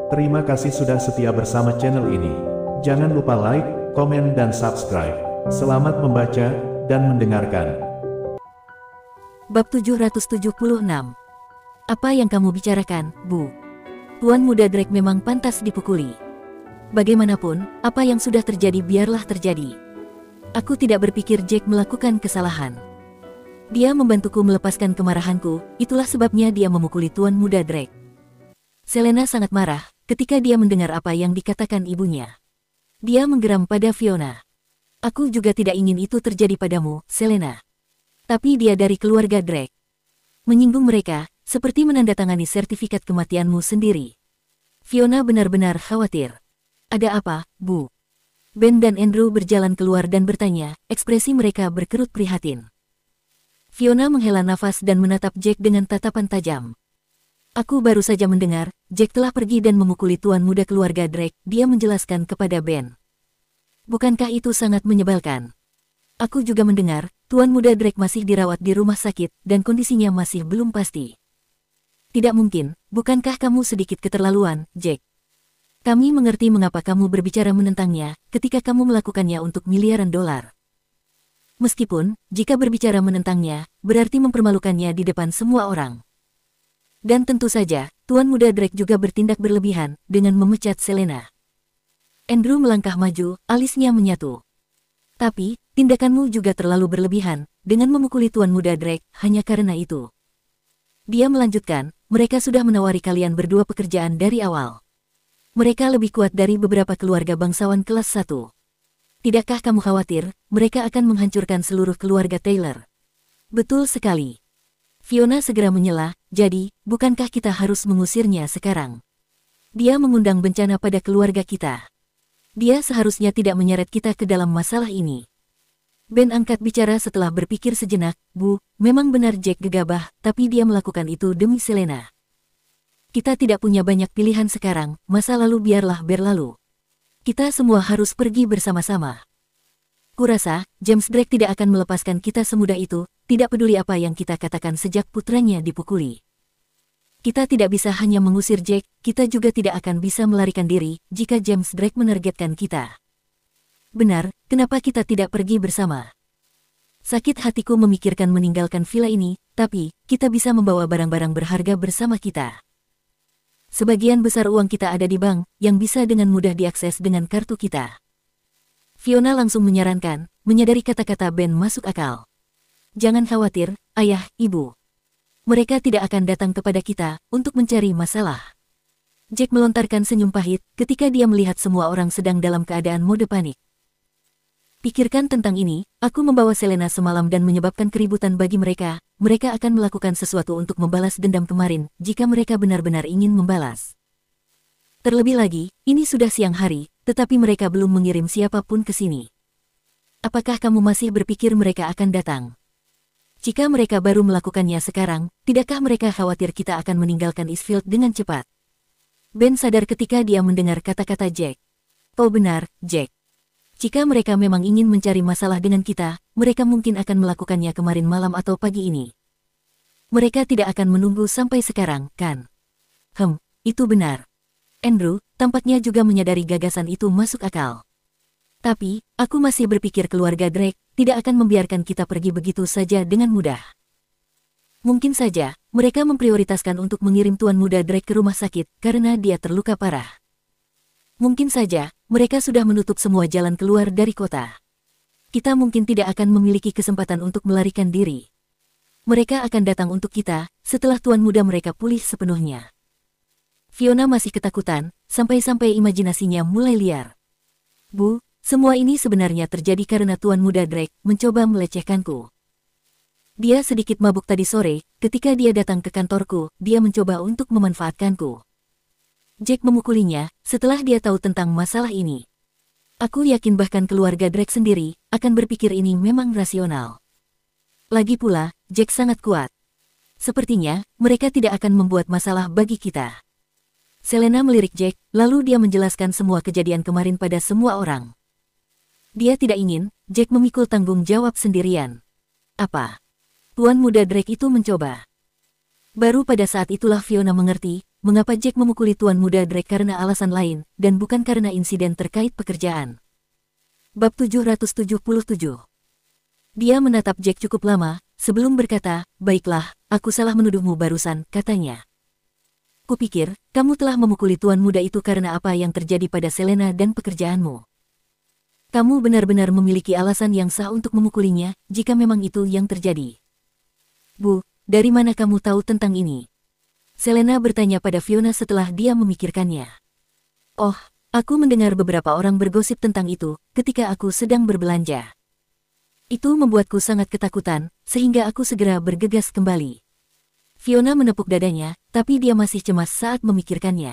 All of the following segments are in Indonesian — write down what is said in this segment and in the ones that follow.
Terima kasih sudah setia bersama channel ini. Jangan lupa like, komen dan subscribe. Selamat membaca dan mendengarkan. Bab 776. Apa yang kamu bicarakan, Bu? Tuan muda Drake memang pantas dipukuli. Bagaimanapun, apa yang sudah terjadi biarlah terjadi. Aku tidak berpikir Jack melakukan kesalahan. Dia membantuku melepaskan kemarahanku, itulah sebabnya dia memukuli Tuan muda Drake. Selena sangat marah ketika dia mendengar apa yang dikatakan ibunya. Dia menggeram pada Fiona. Aku juga tidak ingin itu terjadi padamu, Selena. Tapi dia dari keluarga Drake. Menyinggung mereka, seperti menandatangani sertifikat kematianmu sendiri. Fiona benar-benar khawatir. Ada apa, Bu? Ben dan Andrew berjalan keluar dan bertanya, ekspresi mereka berkerut prihatin. Fiona menghela nafas dan menatap Jack dengan tatapan tajam. Aku baru saja mendengar, Jack telah pergi dan memukuli tuan muda keluarga Drake, dia menjelaskan kepada Ben. Bukankah itu sangat menyebalkan? Aku juga mendengar, tuan muda Drake masih dirawat di rumah sakit, dan kondisinya masih belum pasti. Tidak mungkin, bukankah kamu sedikit keterlaluan, Jack? Kami mengerti mengapa kamu berbicara menentangnya, ketika kamu melakukannya untuk miliaran dolar. Meskipun, jika berbicara menentangnya, berarti mempermalukannya di depan semua orang. Dan tentu saja, tuan muda Drake juga bertindak berlebihan, dengan memecat Selena. Andrew melangkah maju, alisnya menyatu. Tapi, tindakanmu juga terlalu berlebihan, dengan memukuli tuan muda Drake, hanya karena itu. Dia melanjutkan, mereka sudah menawari kalian berdua pekerjaan dari awal. Mereka lebih kuat dari beberapa keluarga bangsawan kelas 1. Tidakkah kamu khawatir, mereka akan menghancurkan seluruh keluarga Taylor? Betul sekali. Fiona segera menyela, jadi, bukankah kita harus mengusirnya sekarang? Dia mengundang bencana pada keluarga kita. Dia seharusnya tidak menyeret kita ke dalam masalah ini. Ben angkat bicara setelah berpikir sejenak, Bu, memang benar Jack gegabah, tapi dia melakukan itu demi Selena. Kita tidak punya banyak pilihan sekarang, masa lalu biarlah berlalu. Kita semua harus pergi bersama-sama. Kurasa, James Drake tidak akan melepaskan kita semudah itu, tidak peduli apa yang kita katakan sejak putranya dipukuli. Kita tidak bisa hanya mengusir Jack, kita juga tidak akan bisa melarikan diri, jika James Drake menargetkan kita. Benar, kenapa kita tidak pergi bersama? Sakit hatiku memikirkan meninggalkan villa ini, tapi, kita bisa membawa barang-barang berharga bersama kita. Sebagian besar uang kita ada di bank, yang bisa dengan mudah diakses dengan kartu kita. Fiona langsung menyarankan, menyadari kata-kata Ben masuk akal. Jangan khawatir, ayah, ibu. Mereka tidak akan datang kepada kita untuk mencari masalah. Jack melontarkan senyum pahit ketika dia melihat semua orang sedang dalam keadaan mode panik. Pikirkan tentang ini, aku membawa Selena semalam dan menyebabkan keributan bagi mereka. Mereka akan melakukan sesuatu untuk membalas dendam kemarin, jika mereka benar-benar ingin membalas. Terlebih lagi, ini sudah siang hari, tetapi mereka belum mengirim siapapun ke sini. Apakah kamu masih berpikir mereka akan datang? Jika mereka baru melakukannya sekarang, tidakkah mereka khawatir kita akan meninggalkan Eastfield dengan cepat? Ben sadar ketika dia mendengar kata-kata Jack. Oh benar, Jack. Jika mereka memang ingin mencari masalah dengan kita, mereka mungkin akan melakukannya kemarin malam atau pagi ini. Mereka tidak akan menunggu sampai sekarang, kan? Itu benar. Andrew, tampaknya juga menyadari gagasan itu masuk akal. Tapi, aku masih berpikir keluarga Drake tidak akan membiarkan kita pergi begitu saja dengan mudah. Mungkin saja, mereka memprioritaskan untuk mengirim tuan muda Drake ke rumah sakit karena dia terluka parah. Mungkin saja, mereka sudah menutup semua jalan keluar dari kota. Kita mungkin tidak akan memiliki kesempatan untuk melarikan diri. Mereka akan datang untuk kita setelah tuan muda mereka pulih sepenuhnya. Fiona masih ketakutan, sampai-sampai imajinasinya mulai liar. Bu, semua ini sebenarnya terjadi karena tuan muda Drake mencoba melecehkanku. Dia sedikit mabuk tadi sore, ketika dia datang ke kantorku, dia mencoba untuk memanfaatkanku. Jack memukulinya, setelah dia tahu tentang masalah ini. Aku yakin bahkan keluarga Drake sendiri akan berpikir ini memang rasional. Lagi pula, Jack sangat kuat. Sepertinya, mereka tidak akan membuat masalah bagi kita. Selena melirik Jack, lalu dia menjelaskan semua kejadian kemarin pada semua orang. Dia tidak ingin Jack memikul tanggung jawab sendirian. Apa? Tuan muda Drake itu mencoba. Baru pada saat itulah Fiona mengerti mengapa Jack memukuli Tuan Muda Drake karena alasan lain, dan bukan karena insiden terkait pekerjaan. Bab 777. Dia menatap Jack cukup lama, sebelum berkata, "Baiklah, aku salah menuduhmu barusan," katanya. "Kupikir, kamu telah memukuli Tuan Muda itu karena apa yang terjadi pada Selena dan pekerjaanmu. Kamu benar-benar memiliki alasan yang sah untuk memukulinya, jika memang itu yang terjadi." "Bu, dari mana kamu tahu tentang ini?" Selena bertanya pada Fiona setelah dia memikirkannya. "Oh, aku mendengar beberapa orang bergosip tentang itu ketika aku sedang berbelanja. Itu membuatku sangat ketakutan, sehingga aku segera bergegas kembali." Fiona menepuk dadanya, tapi dia masih cemas saat memikirkannya.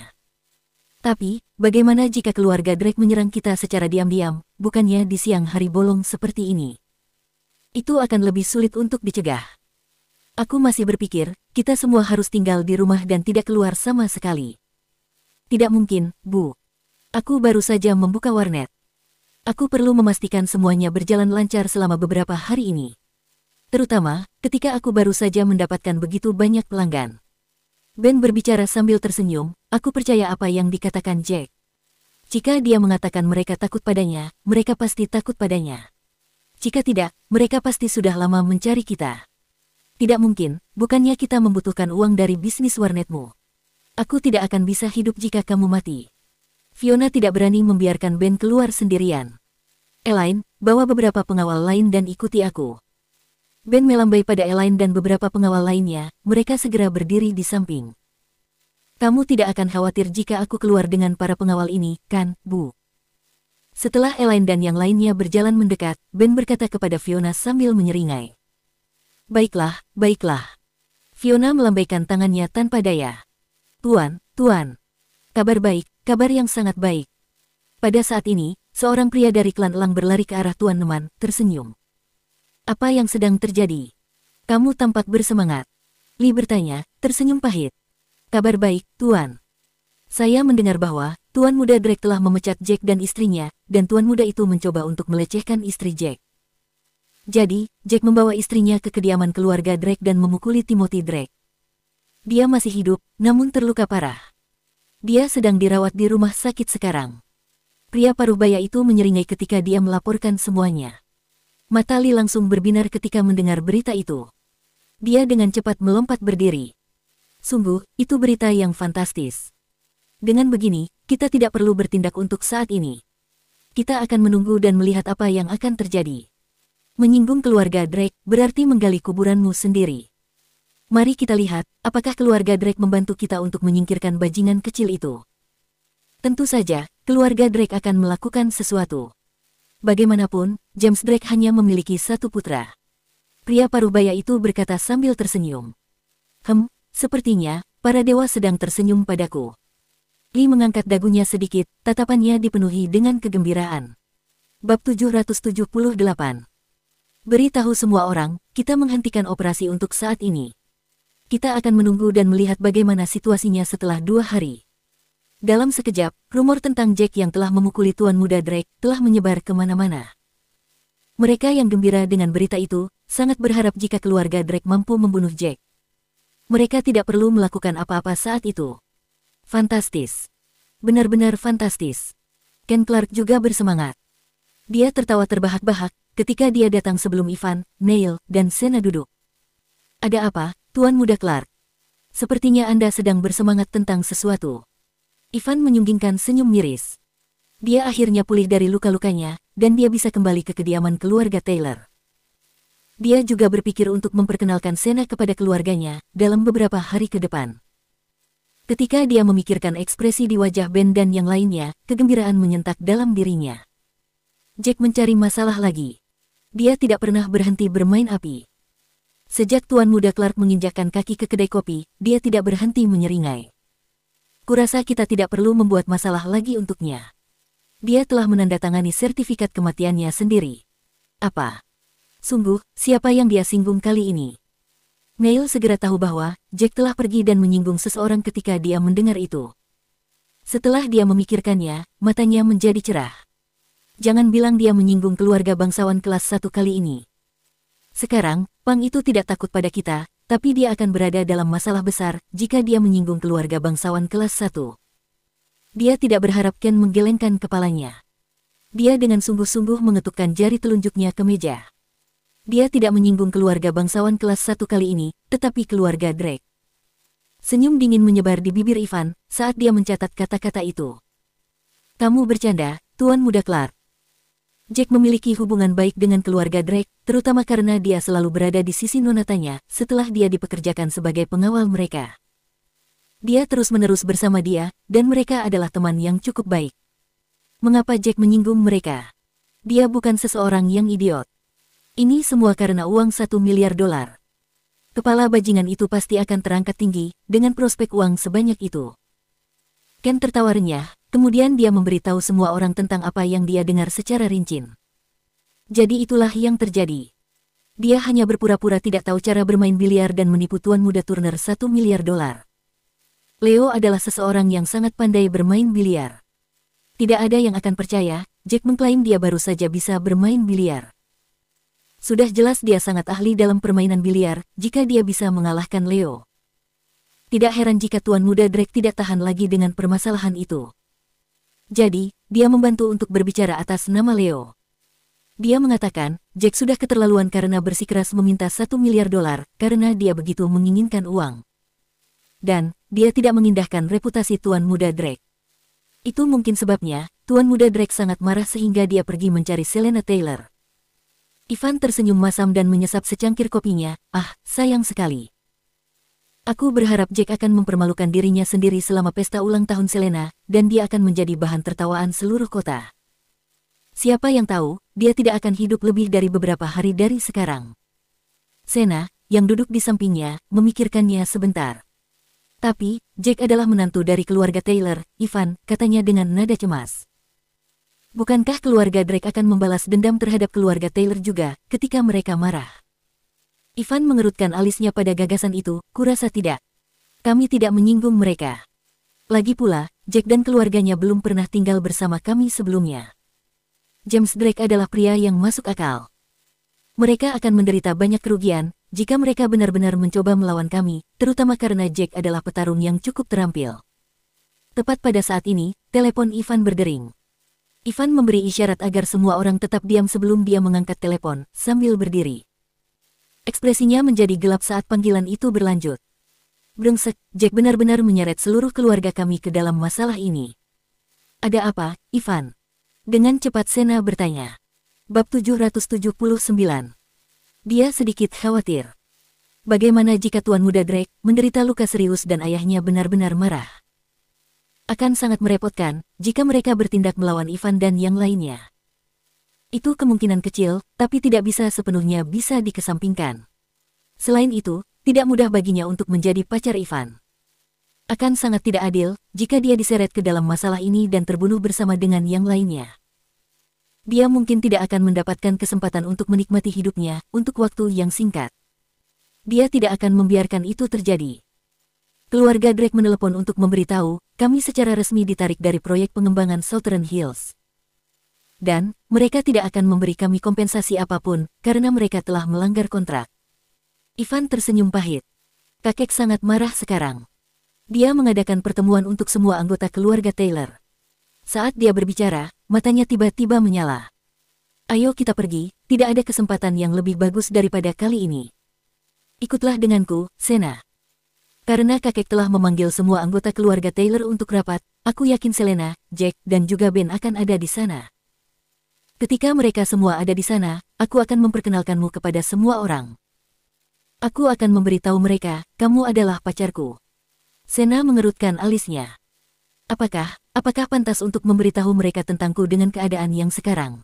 "Tapi, bagaimana jika keluarga Drake menyerang kita secara diam-diam, bukannya di siang hari bolong seperti ini? Itu akan lebih sulit untuk dicegah. Aku masih berpikir, kita semua harus tinggal di rumah dan tidak keluar sama sekali." "Tidak mungkin, Bu. Aku baru saja membuka warnet. Aku perlu memastikan semuanya berjalan lancar selama beberapa hari ini. Terutama, ketika aku baru saja mendapatkan begitu banyak pelanggan." Ben berbicara sambil tersenyum, "Aku percaya apa yang dikatakan Jack. Jika dia mengatakan mereka takut padanya, mereka pasti takut padanya. Jika tidak, mereka pasti sudah lama mencari kita. Tidak mungkin, bukannya kita membutuhkan uang dari bisnis warnetmu. Aku tidak akan bisa hidup jika kamu mati." Fiona tidak berani membiarkan Ben keluar sendirian. "Elaine, bawa beberapa pengawal lain dan ikuti aku." Ben melambai pada Elaine dan beberapa pengawal lainnya, mereka segera berdiri di samping. "Kamu tidak akan khawatir jika aku keluar dengan para pengawal ini, kan, Bu?" Setelah Elaine dan yang lainnya berjalan mendekat, Ben berkata kepada Fiona sambil menyeringai. "Baiklah, baiklah." Fiona melambaikan tangannya tanpa daya. Tuan." Kabar baik, kabar yang sangat baik." Pada saat ini, seorang pria dari klan Elang berlari ke arah Tuan Neman, tersenyum. "Apa yang sedang terjadi? Kamu tampak bersemangat." Lee bertanya, tersenyum pahit. "Kabar baik, Tuan. Saya mendengar bahwa Tuan Muda Drake telah memecat Jack dan istrinya, dan Tuan Muda itu mencoba untuk melecehkan istri Jack. Jadi, Jack membawa istrinya ke kediaman keluarga Drake dan memukuli Timothy Drake. Dia masih hidup, namun terluka parah. Dia sedang dirawat di rumah sakit sekarang." Pria paruh baya itu menyeringai ketika dia melaporkan semuanya. Mata Lee langsung berbinar ketika mendengar berita itu. Dia dengan cepat melompat berdiri. "Sungguh, itu berita yang fantastis. Dengan begini, kita tidak perlu bertindak untuk saat ini. Kita akan menunggu dan melihat apa yang akan terjadi. Menyinggung keluarga Drake berarti menggali kuburanmu sendiri. Mari kita lihat, apakah keluarga Drake membantu kita untuk menyingkirkan bajingan kecil itu. Tentu saja, keluarga Drake akan melakukan sesuatu. Bagaimanapun, James Drake hanya memiliki satu putra." Pria paruh baya itu berkata sambil tersenyum. Sepertinya, para dewa sedang tersenyum padaku." Lee mengangkat dagunya sedikit, tatapannya dipenuhi dengan kegembiraan. Bab 778. Beritahu semua orang, kita menghentikan operasi untuk saat ini. Kita akan menunggu dan melihat bagaimana situasinya setelah 2 hari. Dalam sekejap, rumor tentang Jack yang telah memukuli Tuan Muda Drake telah menyebar kemana-mana. Mereka yang gembira dengan berita itu, sangat berharap jika keluarga Drake mampu membunuh Jack. Mereka tidak perlu melakukan apa-apa saat itu. Fantastis. Benar-benar fantastis. Ken Clark juga bersemangat. Dia tertawa terbahak-bahak ketika dia datang sebelum Ivan, Neil, dan Sena duduk. "Ada apa, Tuan Muda Clark? Sepertinya Anda sedang bersemangat tentang sesuatu." Ivan menyunggingkan senyum miris. Dia akhirnya pulih dari luka-lukanya, dan dia bisa kembali ke kediaman keluarga Taylor. Dia juga berpikir untuk memperkenalkan Sena kepada keluarganya dalam beberapa hari ke depan. Ketika dia memikirkan ekspresi di wajah Ben dan yang lainnya, kegembiraan menyentak dalam dirinya. Jack mencari masalah lagi. Dia tidak pernah berhenti bermain api. Sejak Tuan Muda Clark menginjakkan kaki ke kedai kopi, dia tidak berhenti menyeringai. "Kurasa kita tidak perlu membuat masalah lagi untuknya. Dia telah menandatangani sertifikat kematiannya sendiri." "Apa? Sungguh, siapa yang dia singgung kali ini?" Neil segera tahu bahwa Jack telah pergi dan menyinggung seseorang ketika dia mendengar itu. Setelah dia memikirkannya, matanya menjadi cerah. Jangan bilang dia menyinggung keluarga bangsawan kelas 1 kali ini. Sekarang, Pang itu tidak takut pada kita, tapi dia akan berada dalam masalah besar jika dia menyinggung keluarga bangsawan kelas 1. Dia tidak berharap Ken menggelengkan kepalanya. Dia dengan sungguh-sungguh mengetukkan jari telunjuknya ke meja. Dia tidak menyinggung keluarga bangsawan kelas 1 kali ini, tetapi keluarga Drake. Senyum dingin menyebar di bibir Ivan saat dia mencatat kata-kata itu. Kamu bercanda, Tuan Muda Clark. Jack memiliki hubungan baik dengan keluarga Drake, terutama karena dia selalu berada di sisi nonatanya setelah dia dipekerjakan sebagai pengawal mereka. Dia terus-menerus bersama dia, dan mereka adalah teman yang cukup baik. Mengapa Jack menyinggung mereka? Dia bukan seseorang yang idiot. Ini semua karena uang $1 miliar. Kepala bajingan itu pasti akan terangkat tinggi dengan prospek uang sebanyak itu. Ken tertawa renyah, kemudian dia memberitahu semua orang tentang apa yang dia dengar secara rinci. Jadi itulah yang terjadi. Dia hanya berpura-pura tidak tahu cara bermain biliar dan menipu Tuan Muda Turner $1 miliar. Leo adalah seseorang yang sangat pandai bermain biliar. Tidak ada yang akan percaya, Jack mengklaim dia baru saja bisa bermain biliar. Sudah jelas dia sangat ahli dalam permainan biliar jika dia bisa mengalahkan Leo. Tidak heran jika Tuan Muda Drake tidak tahan lagi dengan permasalahan itu. Jadi, dia membantu untuk berbicara atas nama Leo. Dia mengatakan, Jack sudah keterlaluan karena bersikeras meminta $1 miliar karena dia begitu menginginkan uang. Dan, dia tidak mengindahkan reputasi Tuan Muda Drake. Itu mungkin sebabnya, Tuan Muda Drake sangat marah sehingga dia pergi mencari Selena Taylor. Ivan tersenyum masam dan menyesap secangkir kopinya. Sayang sekali. Aku berharap Jack akan mempermalukan dirinya sendiri selama pesta ulang tahun Selena, dan dia akan menjadi bahan tertawaan seluruh kota. Siapa yang tahu, dia tidak akan hidup lebih dari beberapa hari dari sekarang. Sena, yang duduk di sampingnya, memikirkannya sebentar. Tapi, Jack adalah menantu dari keluarga Taylor, Ivan, katanya dengan nada cemas. Bukankah keluarga Drake akan membalas dendam terhadap keluarga Taylor juga, ketika mereka marah? Ivan mengerutkan alisnya pada gagasan itu, kurasa tidak. Kami tidak menyinggung mereka. Lagi pula, Jack dan keluarganya belum pernah tinggal bersama kami sebelumnya. James Drake adalah pria yang masuk akal. Mereka akan menderita banyak kerugian, jika mereka benar-benar mencoba melawan kami, terutama karena Jack adalah petarung yang cukup terampil. Tepat pada saat ini, telepon Ivan berdering. Ivan memberi isyarat agar semua orang tetap diam sebelum dia mengangkat telepon, sambil berdiri. Ekspresinya menjadi gelap saat panggilan itu berlanjut. Brengsek, Jack benar-benar menyeret seluruh keluarga kami ke dalam masalah ini. Ada apa, Ivan? Dengan cepat Sena bertanya. Bab 779. Dia sedikit khawatir. Bagaimana jika Tuan Muda Drake menderita luka serius dan ayahnya benar-benar marah? Akan sangat merepotkan jika mereka bertindak melawan Ivan dan yang lainnya. Itu kemungkinan kecil, tapi tidak bisa sepenuhnya bisa dikesampingkan. Selain itu, tidak mudah baginya untuk menjadi pacar Ivan. Akan sangat tidak adil jika dia diseret ke dalam masalah ini dan terbunuh bersama dengan yang lainnya. Dia mungkin tidak akan mendapatkan kesempatan untuk menikmati hidupnya untuk waktu yang singkat. Dia tidak akan membiarkan itu terjadi. Keluarga Drake menelepon untuk memberitahu, kami secara resmi ditarik dari proyek pengembangan Southern Hills. Dan, mereka tidak akan memberi kami kompensasi apapun, karena mereka telah melanggar kontrak. Ivan tersenyum pahit. Kakek sangat marah sekarang. Dia mengadakan pertemuan untuk semua anggota keluarga Taylor. Saat dia berbicara, matanya tiba-tiba menyala. Ayo kita pergi, tidak ada kesempatan yang lebih bagus daripada kali ini. Ikutlah denganku, Sena. Karena kakek telah memanggil semua anggota keluarga Taylor untuk rapat, aku yakin Selena, Jack, dan juga Ben akan ada di sana. Ketika mereka semua ada di sana, aku akan memperkenalkanmu kepada semua orang. Aku akan memberitahu mereka, kamu adalah pacarku. Sena mengerutkan alisnya. Apakah pantas untuk memberitahu mereka tentangku dengan keadaan yang sekarang?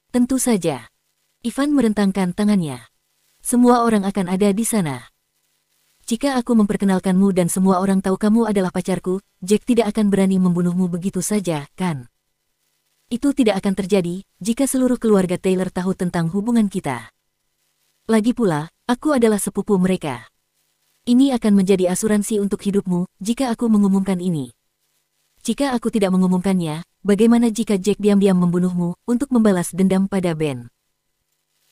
Tentu saja. Ivan merentangkan tangannya. Semua orang akan ada di sana. Jika aku memperkenalkanmu dan semua orang tahu kamu adalah pacarku, Jack tidak akan berani membunuhmu begitu saja, kan? Itu tidak akan terjadi jika seluruh keluarga Taylor tahu tentang hubungan kita. Lagi pula, aku adalah sepupu mereka. Ini akan menjadi asuransi untuk hidupmu jika aku mengumumkan ini. Jika aku tidak mengumumkannya, bagaimana jika Jack diam-diam membunuhmu untuk membalas dendam pada Ben?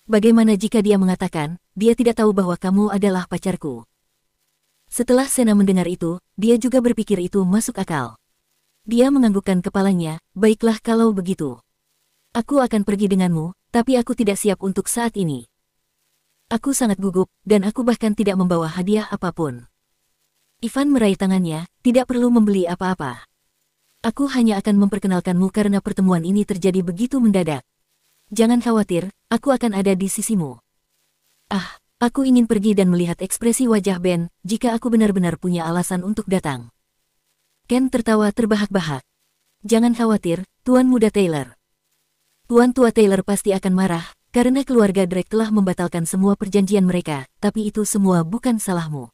Bagaimana jika dia mengatakan, dia tidak tahu bahwa kamu adalah pacarku? Setelah Sena mendengar itu, dia juga berpikir itu masuk akal. Dia menganggukkan kepalanya, baiklah kalau begitu. Aku akan pergi denganmu, tapi aku tidak siap untuk saat ini. Aku sangat gugup, dan aku bahkan tidak membawa hadiah apapun. Ivan meraih tangannya, tidak perlu membeli apa-apa. Aku hanya akan memperkenalkanmu karena pertemuan ini terjadi begitu mendadak. Jangan khawatir, aku akan ada di sisimu. Ah, aku ingin pergi dan melihat ekspresi wajah Ben, jika aku benar-benar punya alasan untuk datang. Ken tertawa terbahak-bahak. Jangan khawatir, Tuan Muda Taylor. Tuan Tua Taylor pasti akan marah, karena keluarga Drake telah membatalkan semua perjanjian mereka, tapi itu semua bukan salahmu.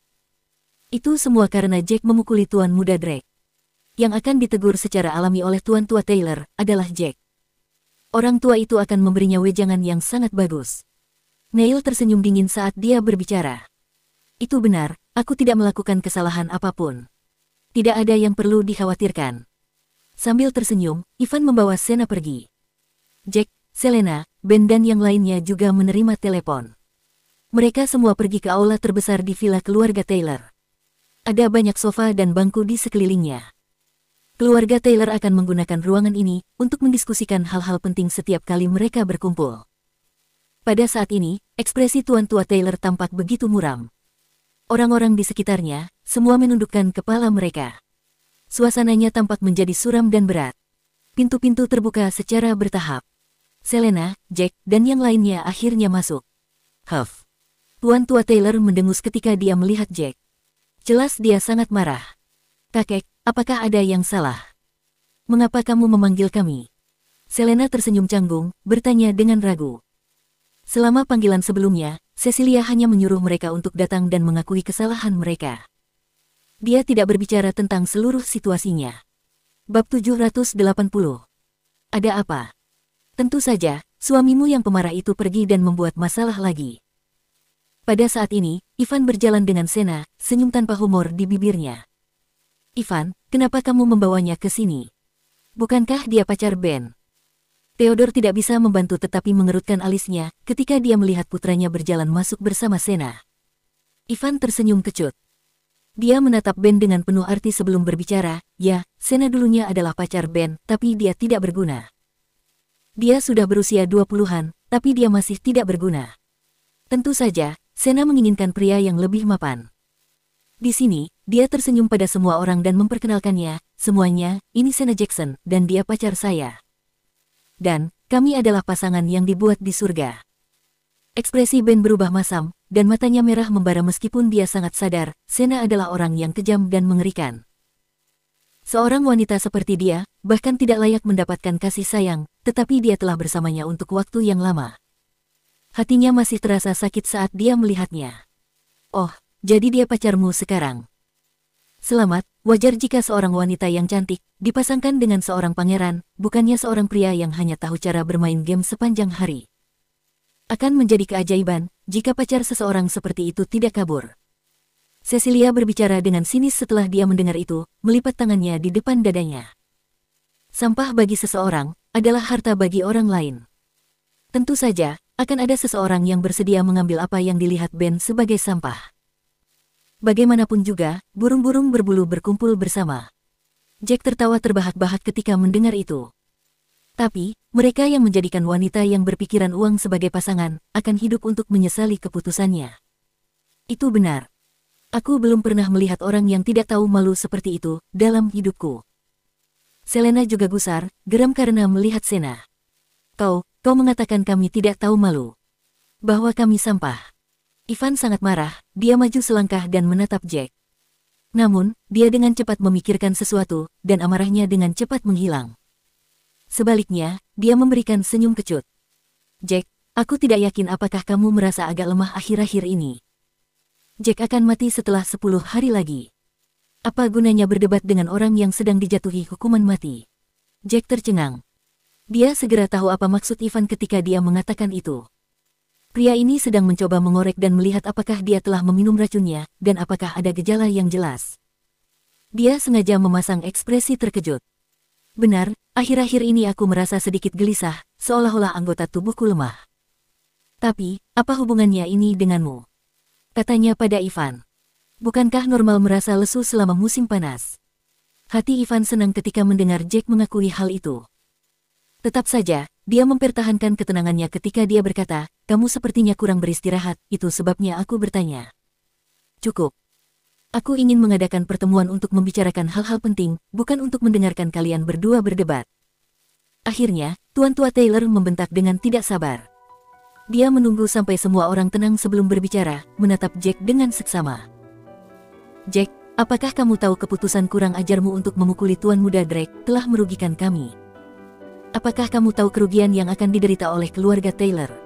Itu semua karena Jack memukuli Tuan Muda Drake. Yang akan ditegur secara alami oleh Tuan Tua Taylor adalah Jack. Orang tua itu akan memberinya wejangan yang sangat bagus. Neil tersenyum dingin saat dia berbicara. Itu benar, aku tidak melakukan kesalahan apapun. Tidak ada yang perlu dikhawatirkan. Sambil tersenyum, Ivan membawa Sena pergi. Jack, Selena, Ben dan yang lainnya juga menerima telepon. Mereka semua pergi ke aula terbesar di villa keluarga Taylor. Ada banyak sofa dan bangku di sekelilingnya. Keluarga Taylor akan menggunakan ruangan ini untuk mendiskusikan hal-hal penting setiap kali mereka berkumpul. Pada saat ini, ekspresi Tuan Tua Taylor tampak begitu muram. Orang-orang di sekitarnya, semua menundukkan kepala mereka. Suasananya tampak menjadi suram dan berat. Pintu-pintu terbuka secara bertahap. Selena, Jack, dan yang lainnya akhirnya masuk. Huff. Tuan Tua Taylor mendengus ketika dia melihat Jack. Jelas dia sangat marah. Kakek, apakah ada yang salah? Mengapa kamu memanggil kami? Selena tersenyum canggung, bertanya dengan ragu. Selama panggilan sebelumnya, Cecilia hanya menyuruh mereka untuk datang dan mengakui kesalahan mereka. Dia tidak berbicara tentang seluruh situasinya. Bab 780. Ada apa? Tentu saja, suamimu yang pemarah itu pergi dan membuat masalah lagi. Pada saat ini, Ivan berjalan dengan Sena, senyum tanpa humor di bibirnya. Ivan, kenapa kamu membawanya ke sini? Bukankah dia pacar Ben? Theodore tidak bisa membantu tetapi mengerutkan alisnya ketika dia melihat putranya berjalan masuk bersama Sena. Ivan tersenyum kecut. Dia menatap Ben dengan penuh arti sebelum berbicara, ya, Sena dulunya adalah pacar Ben, tapi dia tidak berguna. Dia sudah berusia 20-an, tapi dia masih tidak berguna. Tentu saja, Sena menginginkan pria yang lebih mapan. Di sini, dia tersenyum pada semua orang dan memperkenalkannya, semuanya, ini Sena Jackson, dan dia pacar saya. Dan, kami adalah pasangan yang dibuat di surga. Ekspresi Ben berubah masam, dan matanya merah membara meskipun dia sangat sadar, Sena adalah orang yang kejam dan mengerikan. Seorang wanita seperti dia, bahkan tidak layak mendapatkan kasih sayang, tetapi dia telah bersamanya untuk waktu yang lama. Hatinya masih terasa sakit saat dia melihatnya. Oh, jadi dia pacarmu sekarang. Selamat, wajar jika seorang wanita yang cantik dipasangkan dengan seorang pangeran, bukannya seorang pria yang hanya tahu cara bermain game sepanjang hari. Akan menjadi keajaiban jika pacar seseorang seperti itu tidak kabur. Cecilia berbicara dengan sinis setelah dia mendengar itu, melipat tangannya di depan dadanya. Sampah bagi seseorang adalah harta bagi orang lain. Tentu saja, akan ada seseorang yang bersedia mengambil apa yang dilihat Ben sebagai sampah. Bagaimanapun juga, burung-burung berbulu berkumpul bersama. Jack tertawa terbahak-bahak ketika mendengar itu. Tapi, mereka yang menjadikan wanita yang berpikiran uang sebagai pasangan, akan hidup untuk menyesali keputusannya. Itu benar. Aku belum pernah melihat orang yang tidak tahu malu seperti itu dalam hidupku. Selena juga gusar, geram karena melihat Sena. Kau mengatakan kami tidak tahu malu. Bahwa kami sampah. Ivan sangat marah, dia maju selangkah dan menatap Jack. Namun, dia dengan cepat memikirkan sesuatu, dan amarahnya dengan cepat menghilang. Sebaliknya, dia memberikan senyum kecut. Jack, aku tidak yakin apakah kamu merasa agak lemah akhir-akhir ini. Jack akan mati setelah 10 hari lagi. Apa gunanya berdebat dengan orang yang sedang dijatuhi hukuman mati? Jack tercengang. Dia segera tahu apa maksud Ivan ketika dia mengatakan itu. Pria ini sedang mencoba mengorek dan melihat apakah dia telah meminum racunnya, dan apakah ada gejala yang jelas. Dia sengaja memasang ekspresi terkejut. Benar, akhir-akhir ini aku merasa sedikit gelisah, seolah-olah anggota tubuhku lemah. Tapi, apa hubungannya ini denganmu? Katanya pada Ivan. Bukankah normal merasa lesu selama musim panas? Hati Ivan senang ketika mendengar Jack mengakui hal itu. Tetap saja, dia mempertahankan ketenangannya ketika dia berkata, kamu sepertinya kurang beristirahat, itu sebabnya aku bertanya. Cukup. Aku ingin mengadakan pertemuan untuk membicarakan hal-hal penting, bukan untuk mendengarkan kalian berdua berdebat. Akhirnya, Tuan Tua Taylor membentak dengan tidak sabar. Dia menunggu sampai semua orang tenang sebelum berbicara, menatap Jack dengan seksama. Jack, apakah kamu tahu keputusan kurang ajarmu untuk memukuli Tuan Muda Drake telah merugikan kami? Apakah kamu tahu kerugian yang akan diderita oleh keluarga Taylor?